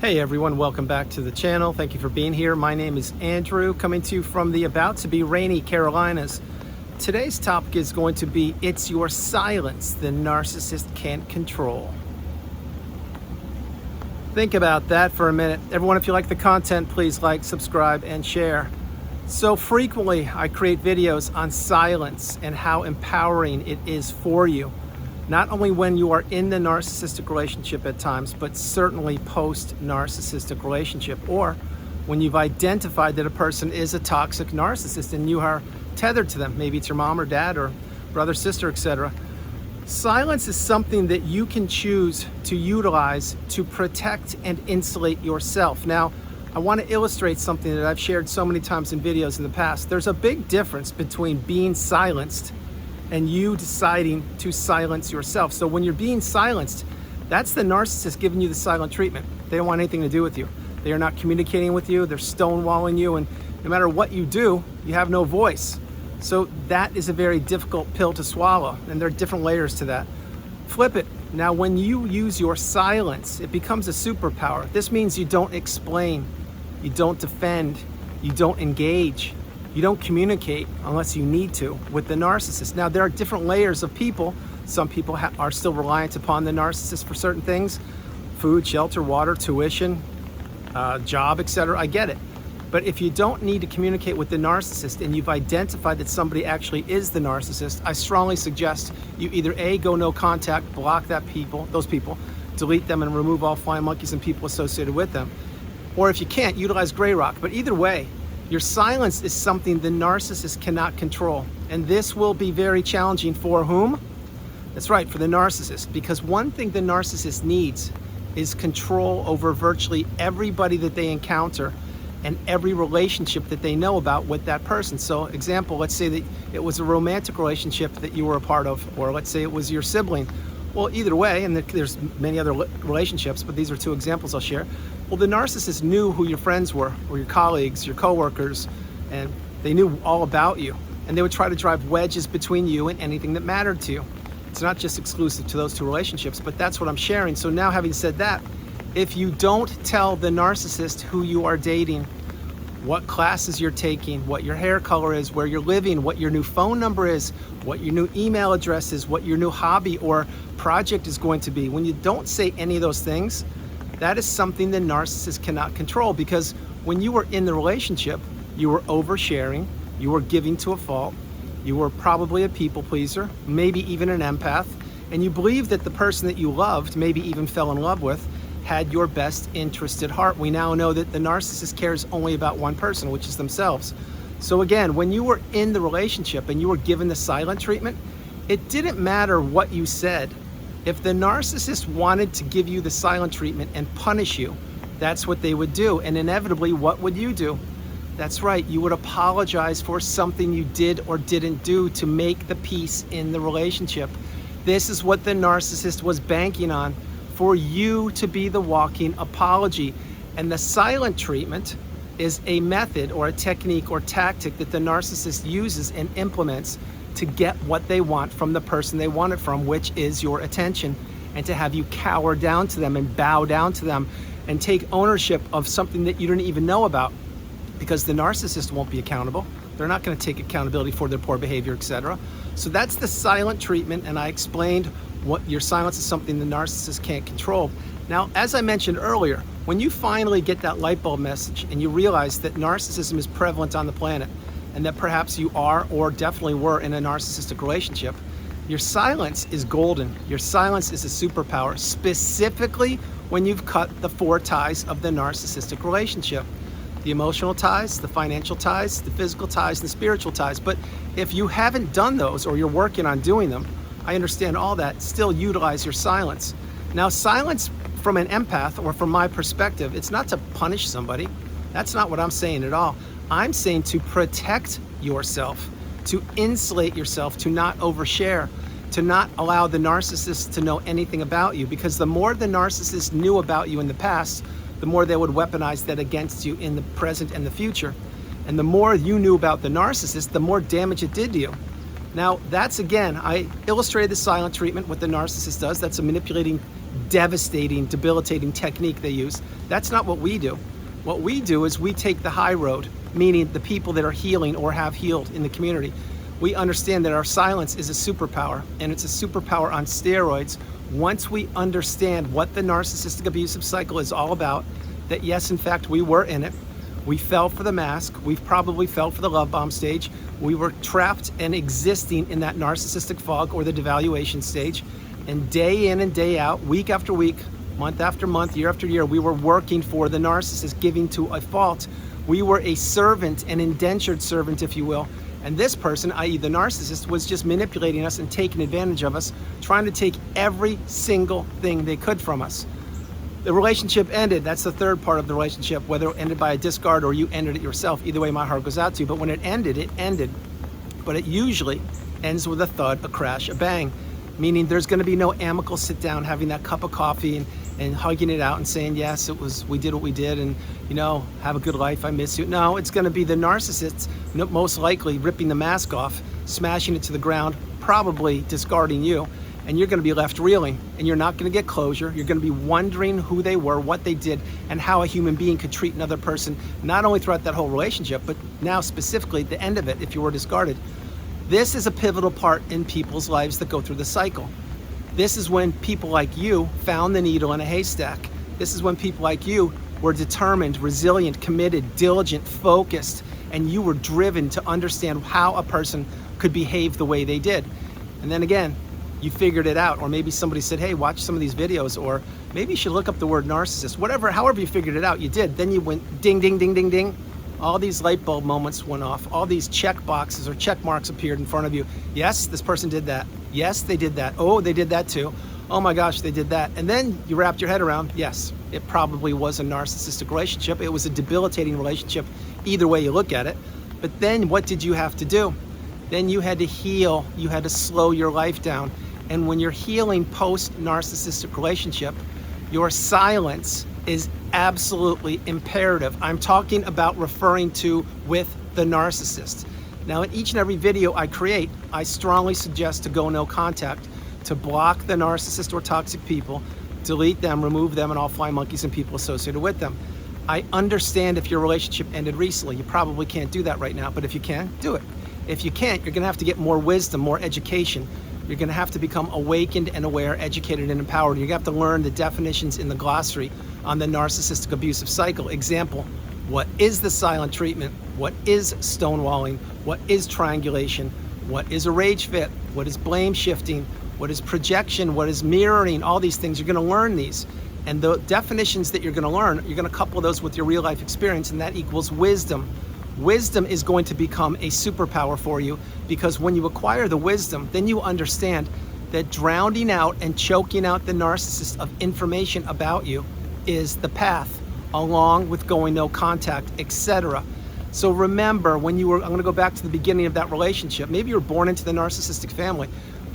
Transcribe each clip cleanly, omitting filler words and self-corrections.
Hey everyone, welcome back to the channel. Thank you for being here. My name is Andrew, coming to you from the about to be rainy Carolinas. Today's topic is going to be it's your silence the narcissist can't control. Think about that for a minute. Everyone, if you like the content, please like, subscribe, and share. So frequently I create videos on silence and how empowering it is for you. Not only when you are in the narcissistic relationship at times, but certainly post-narcissistic relationship, or when you've identified that a person is a toxic narcissist and you are tethered to them. Maybe it's your mom or dad or brother, sister, etc. Silence is something that you can choose to utilize to protect and insulate yourself. Now, I want to illustrate something that I've shared so many times in videos in the past. There's a big difference between being silenced and you deciding to silence yourself. So when you're being silenced, that's the narcissist giving you the silent treatment. They don't want anything to do with you. They are not communicating with you. They're stonewalling you, and no matter what you do, you have no voice. So that is a very difficult pill to swallow, and there are different layers to that. Flip it. Now, when you use your silence, it becomes a superpower. This means you don't explain, you don't defend, you don't engage. You don't communicate unless you need to with the narcissist. Now, there are different layers of people. Some people are still reliant upon the narcissist for certain things: food, shelter, water, tuition, job, etc. I get it. But if you don't need to communicate with the narcissist and you've identified that somebody actually is the narcissist, I strongly suggest you either A, go no contact, block those people, delete them and remove all flying monkeys and people associated with them. Or if you can't, utilize gray rock. But either way, your silence is something the narcissist cannot control. And this will be very challenging for whom? That's right, for the narcissist. Because one thing the narcissist needs is control over virtually everybody that they encounter and every relationship that they know about with that person. So example, let's say that it was a romantic relationship that you were a part of, or let's say it was your sibling. Well, either way, and there's many other relationships, but these are two examples I'll share. Well, the narcissist knew who your friends were, or your colleagues, your coworkers, and they knew all about you. And they would try to drive wedges between you and anything that mattered to you. It's not just exclusive to those two relationships, but that's what I'm sharing. So now, having said that, if you don't tell the narcissist who you are dating, what classes you're taking, what your hair color is, where you're living, what your new phone number is, what your new email address is, what your new hobby or project is going to be, when you don't say any of those things, that is something the narcissist cannot control. Because when you were in the relationship, you were oversharing, you were giving to a fault, you were probably a people pleaser, maybe even an empath, and you believed that the person that you loved, maybe even fell in love with, had your best interest at heart. We now know that the narcissist cares only about one person, which is themselves. So again, when you were in the relationship and you were given the silent treatment, it didn't matter what you said. If the narcissist wanted to give you the silent treatment and punish you, that's what they would do. And inevitably, what would you do? That's right, you would apologize for something you did or didn't do to make the peace in the relationship. This is what the narcissist was banking on, for you to be the walking apology. And the silent treatment is a method or a technique or tactic that the narcissist uses and implements to get what they want from the person they want it from, which is your attention, and to have you cower down to them and bow down to them and take ownership of something that you didn't even know about, because the narcissist won't be accountable. They're not going to take accountability for their poor behavior, etc. So that's the silent treatment, and I explained what your silence is something the narcissist can't control. Now, as I mentioned earlier, when you finally get that light bulb message and you realize that narcissism is prevalent on the planet, and that perhaps you are or definitely were in a narcissistic relationship, your silence is golden. Your silence is a superpower, specifically when you've cut the 4 ties of the narcissistic relationship: the emotional ties, the financial ties, the physical ties, and the spiritual ties. But if you haven't done those, or you're working on doing them, I understand all that, still utilize your silence. Now, silence from an empath, or from my perspective, it's not to punish somebody. That's not what I'm saying at all. I'm saying to protect yourself, to insulate yourself, to not overshare, to not allow the narcissist to know anything about you. Because the more the narcissist knew about you in the past, the more they would weaponize that against you in the present and the future. And the more you knew about the narcissist, the more damage it did to you. Now, that's, again, I illustrated the silent treatment, what the narcissist does. That's a manipulating devastating, debilitating technique they use. That's not what we do. What we do is we take the high road, meaning the people that are healing or have healed in the community. We understand that our silence is a superpower, and it's a superpower on steroids. Once we understand what the narcissistic abusive cycle is all about, that yes, in fact, we were in it. We fell for the mask. We've probably fell for the love bomb stage. We were trapped and existing in that narcissistic fog or the devaluation stage. And day in and day out, week after week, month after month, year after year, we were working for the narcissist, giving to a fault. We were a servant, an indentured servant, if you will. And this person, i.e. the narcissist, was just manipulating us and taking advantage of us, trying to take every single thing they could from us. The relationship ended. That's the third part of the relationship, whether it ended by a discard or you ended it yourself. Either way, my heart goes out to you. But when it ended, it ended. But it usually ends with a thud, a crash, a bang, meaning there's going to be no amicable sit down, having that cup of coffee and hugging it out and saying, yes, we did what we did, and have a good life, I miss you. No, it's going to be the narcissists, most likely ripping the mask off, smashing it to the ground, probably discarding you, and you're going to be left reeling, and you're not going to get closure. You're going to be wondering who they were, what they did, and how a human being could treat another person, not only throughout that whole relationship, but now specifically at the end of it, if you were discarded. This is a pivotal part in people's lives that go through the cycle. This is when people like you found the needle in a haystack. This is when people like you were determined, resilient, committed, diligent, focused, and you were driven to understand how a person could behave the way they did. And then again, you figured it out, or maybe somebody said, hey, watch some of these videos, or maybe you should look up the word narcissist. However you figured it out, you did. Then you went ding, ding, ding, ding, ding. All these light bulb moments went off. All these check boxes or check marks appeared in front of you. Yes, this person did that. Yes, they did that. Oh, they did that too. Oh my gosh, they did that. And then you wrapped your head around, yes, it probably was a narcissistic relationship. It was a debilitating relationship, either way you look at it. But then what did you have to do? Then you had to heal. You had to slow your life down. And when you're healing post-narcissistic relationship, your silence is absolutely imperative. I'm talking about referring to with the narcissist. Now, in each and every video I create, I strongly suggest to go no contact, to block the narcissist or toxic people, delete them, remove them, and all flying monkeys and people associated with them. I understand if your relationship ended recently. You probably can't do that right now, but if you can, do it. If you can't, you're going to have to get more wisdom, more education. You're going to have to become awakened and aware, educated and empowered. You're going to have to learn the definitions in the glossary on the narcissistic abusive cycle. Example, what is the silent treatment? What is stonewalling? What is triangulation? What is a rage fit? What is blame shifting? What is projection? What is mirroring? All these things, you're going to learn these. And the definitions that you're going to learn, you're going to couple those with your real life experience, and that equals wisdom. Wisdom is going to become a superpower for you, because when you acquire the wisdom, then you understand that drowning out and choking out the narcissist of information about you is the path, along with going no contact, etc. So remember, I'm going to go back to the beginning of that relationship. Maybe you were born into the narcissistic family,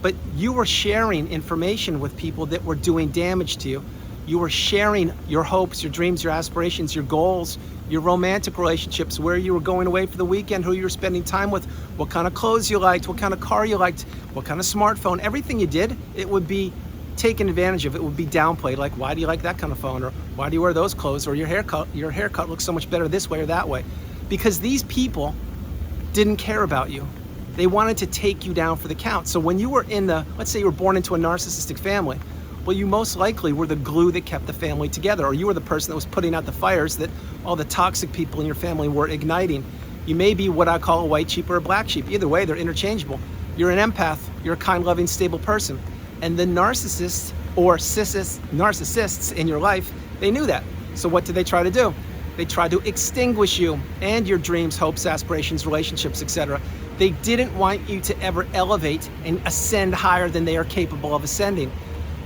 but you were sharing information with people that were doing damage to you. You were sharing your hopes, your dreams, your aspirations, your goals, your romantic relationships, where you were going away for the weekend, who you were spending time with, what kind of clothes you liked, what kind of car you liked, what kind of smartphone. Everything you did, it would be taken advantage of. It would be downplayed, like, why do you like that kind of phone, or why do you wear those clothes, or your haircut looks so much better this way or that way. Because these people didn't care about you. They wanted to take you down for the count. So when you were let's say you were born into a narcissistic family, well, you most likely were the glue that kept the family together, or you were the person that was putting out the fires that all the toxic people in your family were igniting. You may be what I call a white sheep or a black sheep. Either way, they're interchangeable. You're an empath. You're a kind, loving, stable person. And the narcissists or narcissists in your life, they knew that. So what did they try to do? They tried to extinguish you and your dreams, hopes, aspirations, relationships, etc. They didn't want you to ever elevate and ascend higher than they are capable of ascending.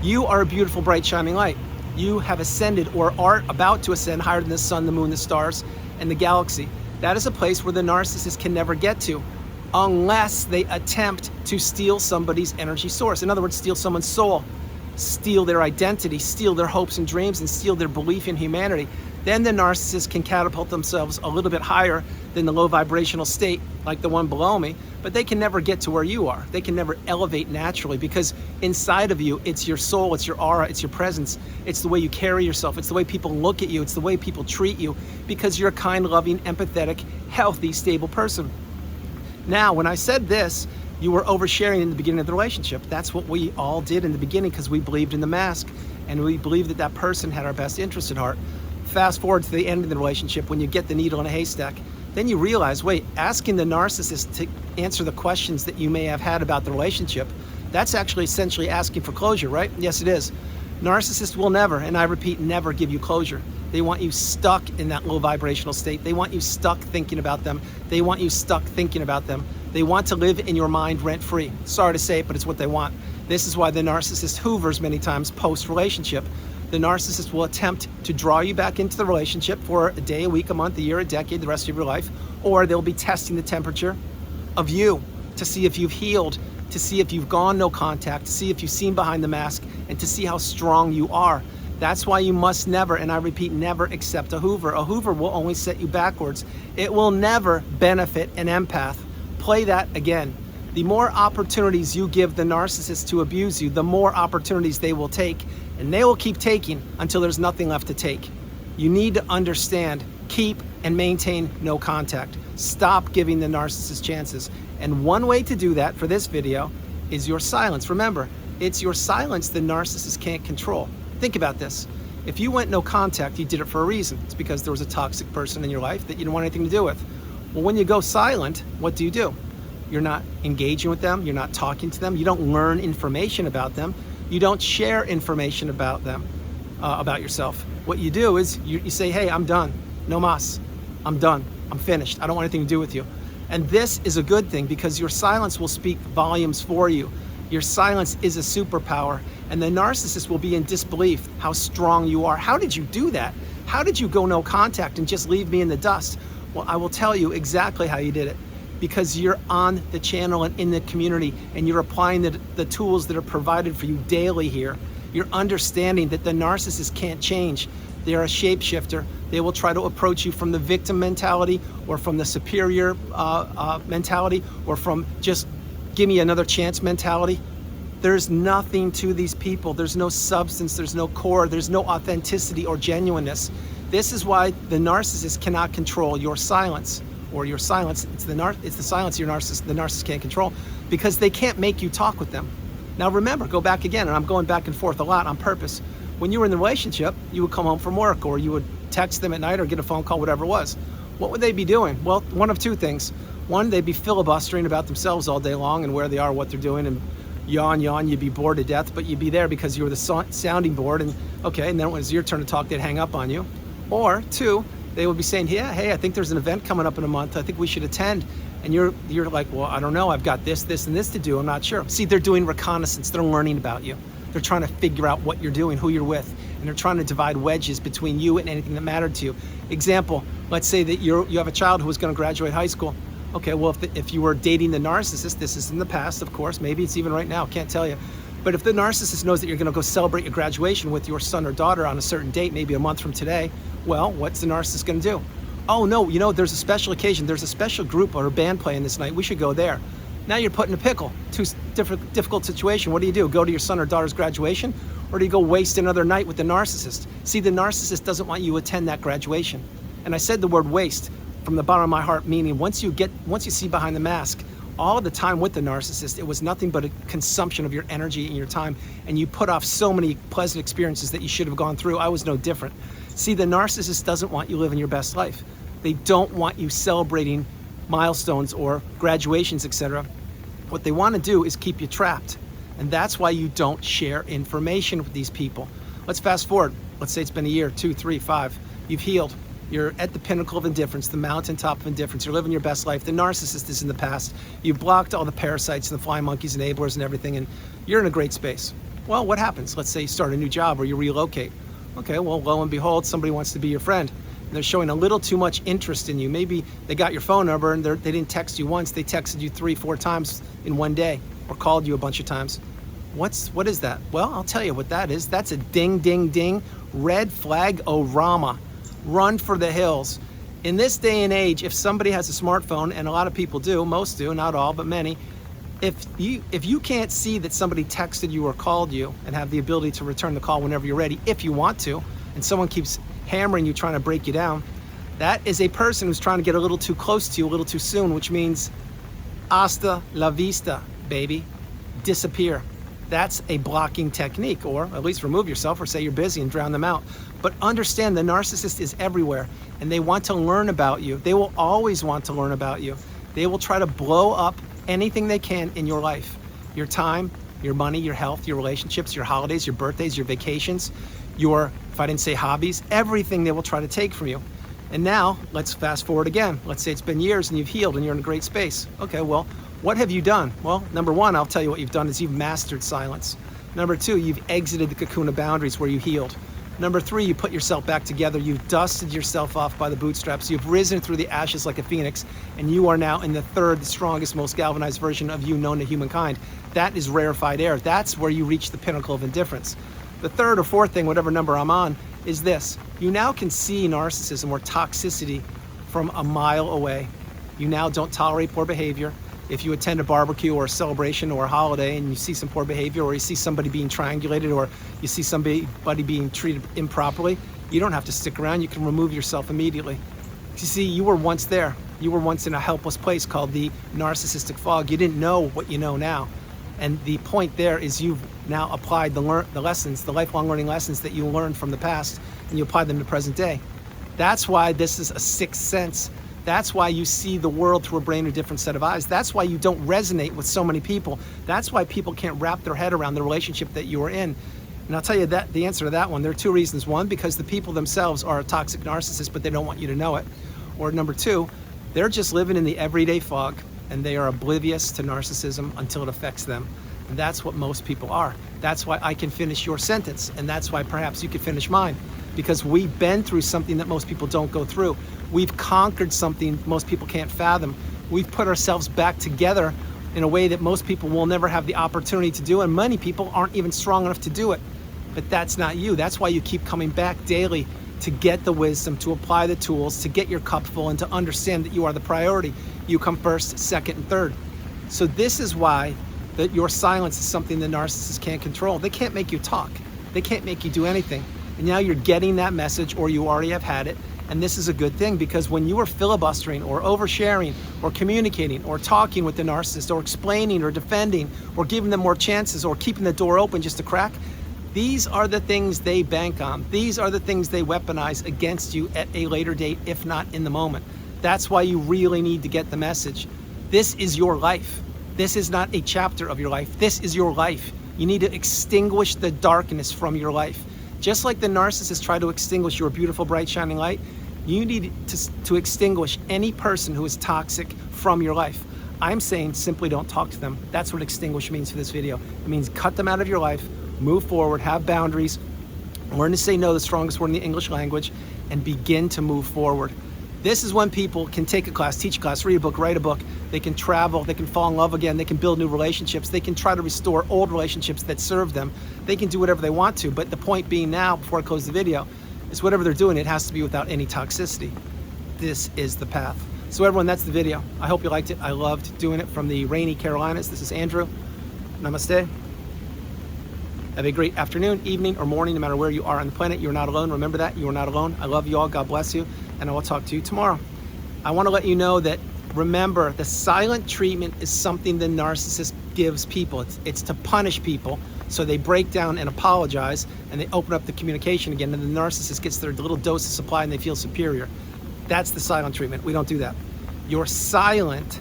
You are a beautiful, bright, shining light. You have ascended or are about to ascend higher than the sun, the moon, the stars, and the galaxy. That is a place where the narcissist can never get to unless they attempt to steal somebody's energy source. In other words, steal someone's soul, steal their identity, steal their hopes and dreams, and steal their belief in humanity. Then the narcissist can catapult themselves a little bit higher than the low vibrational state, like the one below me, but they can never get to where you are. They can never elevate naturally, because inside of you, it's your soul, it's your aura, it's your presence, it's the way you carry yourself, it's the way people look at you, it's the way people treat you, because you're a kind, loving, empathetic, healthy, stable person. Now, when I said this, you were oversharing in the beginning of the relationship. That's what we all did in the beginning, because we believed in the mask, and we believed that that person had our best interest at heart. Fast forward to the end of the relationship, when you get the needle in a haystack, then you realize, wait, asking the narcissist to answer the questions that you may have had about the relationship, that's actually essentially asking for closure, right? Yes, it is. Narcissists will never, and I repeat, never give you closure. They want you stuck in that low vibrational state. They want you stuck thinking about them. They want you stuck thinking about them. They want to live in your mind rent-free. Sorry to say it, but it's what they want. This is why the narcissist hoovers many times post-relationship. The narcissist will attempt to draw you back into the relationship for a day, a week, a month, a year, a decade, the rest of your life, or they'll be testing the temperature of you to see if you've healed, to see if you've gone no contact, to see if you've seen behind the mask, and to see how strong you are. That's why you must never, and I repeat, never accept a hoover. A hoover will only set you backwards. It will never benefit an empath. Play that again. The more opportunities you give the narcissist to abuse you, the more opportunities they will take, and they will keep taking until there's nothing left to take. You need to understand, keep and maintain no contact. Stop giving the narcissist chances. And one way to do that for this video is your silence. Remember, it's your silence the narcissist can't control. Think about this. If you went no contact, you did it for a reason. It's because there was a toxic person in your life that you didn't want anything to do with. Well, when you go silent, what do? You're not engaging with them, you're not talking to them, you don't learn information about them, you don't share information about them, about yourself. What you do is you say, hey, I'm done, no mas, I'm done, I'm finished, I don't want anything to do with you. And this is a good thing, because your silence will speak volumes for you. Your silence is a superpower, and the narcissist will be in disbelief how strong you are. How did you do that? How did you go no contact and just leave me in the dust? Well, I will tell you exactly how you did it. Because you're on the channel and in the community, and you're applying the tools that are provided for you daily here. You're understanding that the narcissist can't change. They're a shapeshifter. They will try to approach you from the victim mentality, or from the superior mentality, or from just give me another chance mentality. There's nothing to these people. There's no substance, there's no core, there's no authenticity or genuineness. This is why the narcissist cannot control your silence. Or your silence, it's the silence the narcissist can't control, because they can't make you talk with them. Now remember, go back again, and I'm going back and forth a lot on purpose. When you were in the relationship, you would come home from work, or you would text them at night, or get a phone call, whatever it was. What would they be doing? Well, one of two things. One, they'd be filibustering about themselves all day long and where they are, what they're doing, and yawn, you'd be bored to death, but you'd be there because you were the sounding board, and okay, and then when it was your turn to talk, they'd hang up on you. Or two, they would be saying, yeah, hey, I think there's an event coming up in a month, I think we should attend. And you're like, well, I don't know, I've got this, and this to do, I'm not sure. See, they're doing reconnaissance, they're learning about you. They're trying to figure out what you're doing, who you're with, and they're trying to divide wedges between you and anything that mattered to you. Example, let's say that you have a child who is going to graduate high school. Okay, well, if you were dating the narcissist, this is in the past, of course, maybe it's even right now, can't tell you. But if the narcissist knows that you're going to go celebrate your graduation with your son or daughter on a certain date, maybe a month from today, well, what's the narcissist going to do? Oh, no, there's a special occasion. There's a special group or a band playing this night. We should go there. Now you're put in a pickle. Difficult situation. What do? Go to your son or daughter's graduation? Or do you go waste another night with the narcissist? See, the narcissist doesn't want you to attend that graduation. And I said the word waste from the bottom of my heart, meaning once you see behind the mask, all of the time with the narcissist, it was nothing but a consumption of your energy and your time, and you put off so many pleasant experiences that you should have gone through. I was no different. See, the narcissist doesn't want you living your best life. They don't want you celebrating milestones or graduations, etc. What they want to do is keep you trapped, and that's why you don't share information with these people. Let's fast forward. Let's say it's been a year, 2, 3, 5. You've healed. You're at the pinnacle of indifference, the mountaintop of indifference. You're living your best life. The narcissist is in the past. You've blocked all the parasites and the flying monkeys, enablers, and everything, and you're in a great space. Well, what happens? Let's say you start a new job or you relocate. Okay, well, lo and behold, somebody wants to be your friend. And they're showing a little too much interest in you. Maybe they got your phone number and they didn't text you once. They texted you 3, 4 times in one day, or called you a bunch of times. What is that? Well, I'll tell you what that is. That's a ding, ding, ding, red flag-o-rama. Run for the hills. In this day and age, if somebody has a smartphone, and a lot of people do, most do, not all, but many, if you can't see that somebody texted you or called you and have the ability to return the call whenever you're ready, if you want to, and someone keeps hammering you, trying to break you down, that is a person who's trying to get a little too close to you a little too soon, which means hasta la vista, baby. Disappear. That's a blocking technique, or at least remove yourself, or say you're busy and drown them out. But understand, the narcissist is everywhere, and they want to learn about you. They will always want to learn about you. They will try to blow up anything they can in your life. Your time, your money, your health, your relationships, your holidays, your birthdays, your vacations, your, if I didn't say hobbies, everything they will try to take from you. And now, let's fast forward again. Let's say it's been years and you've healed and you're in a great space. Okay, well, what have you done? Well, number one, I'll tell you what you've done is you've mastered silence. Number two, you've exited the cocoon of boundaries where you healed. Number three, you put yourself back together. You've dusted yourself off by the bootstraps. You've risen through the ashes like a phoenix, and you are now in the third, the strongest, most galvanized version of you known to humankind. That is rarefied air. That's where you reach the pinnacle of indifference. The third or fourth thing, whatever number I'm on, is this. You now can see narcissism or toxicity from a mile away. You now don't tolerate poor behavior. If you attend a barbecue or a celebration or a holiday and you see some poor behavior, or you see somebody being triangulated, or you see somebody being treated improperly, you don't have to stick around. You can remove yourself immediately. You see, you were once there. You were once in a helpless place called the narcissistic fog. You didn't know what you know now. And the point there is you've now applied the lessons, the lifelong learning lessons that you learned from the past, and you apply them to present day. That's why this is a sixth sense. That's why you see the world through a brain or different set of eyes. That's why you don't resonate with so many people. That's why people can't wrap their head around the relationship that you are in. And I'll tell you that the answer to that one, there are two reasons. One, because the people themselves are a toxic narcissist, but they don't want you to know it. Or number two, they're just living in the everyday fog, and they are oblivious to narcissism until it affects them. And that's what most people are. That's why I can finish your sentence, and that's why perhaps you could finish mine. Because we've been through something that most people don't go through. We've conquered something most people can't fathom. We've put ourselves back together in a way that most people will never have the opportunity to do, and many people aren't even strong enough to do it. But that's not you. That's why you keep coming back daily, to get the wisdom, to apply the tools, to get your cup full, and to understand that you are the priority. You come first, second, and third. So this is why that your silence is something the narcissist can't control. They can't make you talk. They can't make you do anything. And now you're getting that message, or you already have had it. And this is a good thing, because when you are filibustering or oversharing or communicating or talking with the narcissist or explaining or defending or giving them more chances or keeping the door open just a crack, these are the things they bank on. These are the things they weaponize against you at a later date, if not in the moment. That's why you really need to get the message. This is your life. This is not a chapter of your life. This is your life. You need to extinguish the darkness from your life. Just like the narcissists try to extinguish your beautiful, bright, shining light, you need to extinguish any person who is toxic from your life. I'm saying simply don't talk to them. That's what extinguish means for this video. It means cut them out of your life, move forward, have boundaries, learn to say no, the strongest word in the English language, and begin to move forward. This is when people can take a class, teach a class, read a book, write a book. They can travel, they can fall in love again, they can build new relationships, they can try to restore old relationships that serve them. They can do whatever they want to, but the point being now, before I close the video, is whatever they're doing, it has to be without any toxicity. This is the path. So everyone, that's the video. I hope you liked it. I loved doing it from the rainy Carolinas. This is Andrew. Namaste. Have a great afternoon, evening, or morning, no matter where you are on the planet. You're not alone. Remember that. You are not alone. I love you all. God bless you. And I will talk to you tomorrow. I want to let you know that, remember, the silent treatment is something the narcissist gives people. It's to punish people, so they break down and apologize, and they open up the communication again, and the narcissist gets their little dose of supply and they feel superior. That's the silent treatment. We don't do that. Your silence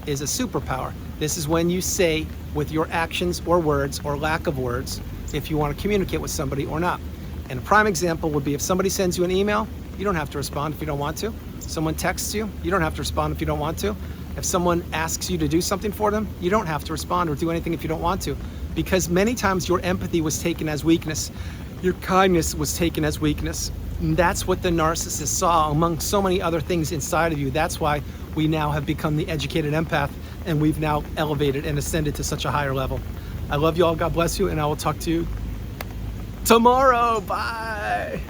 is a superpower. This is when you say with your actions or words or lack of words if you want to communicate with somebody or not. And a prime example would be if somebody sends you an email, you don't have to respond if you don't want to. Someone texts you, you don't have to respond if you don't want to. If someone asks you to do something for them, you don't have to respond or do anything if you don't want to. Because many times your empathy was taken as weakness. Your kindness was taken as weakness. And that's what the narcissist saw among so many other things inside of you. That's why we now have become the educated empath, and we've now elevated and ascended to such a higher level. I love you all. God bless you, and I will talk to you tomorrow. Bye.